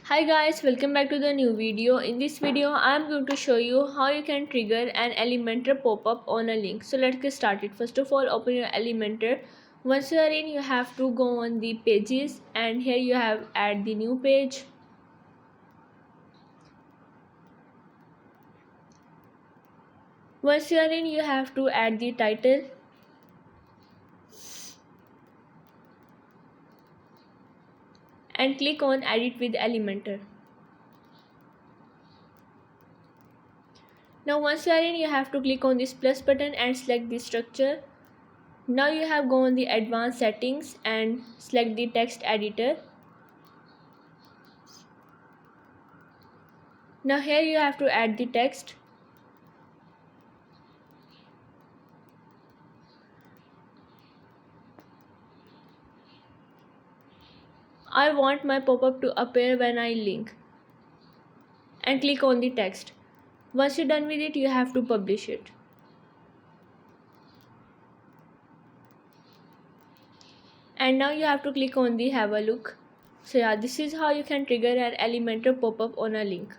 Hi guys, welcome back to the new video. In this video, I am going to show you how you can trigger an Elementor pop-up on a link. So let's get started. First of all, open your Elementor. Once you are in, you have to go on the pages and here you have add the new page. Once you are in, you have to add the title and click on edit with Elementor. Now once you are in, you have to click on this plus button and select the structure. Now you have go on the advanced settings and select the text editor. Now here you have to add the text. I want my pop-up to appear when I link and click on the text. Once you're done with it, you have to publish it. And now you have to click on the have a look. So yeah, this is how you can trigger an Elementor pop-up on a link.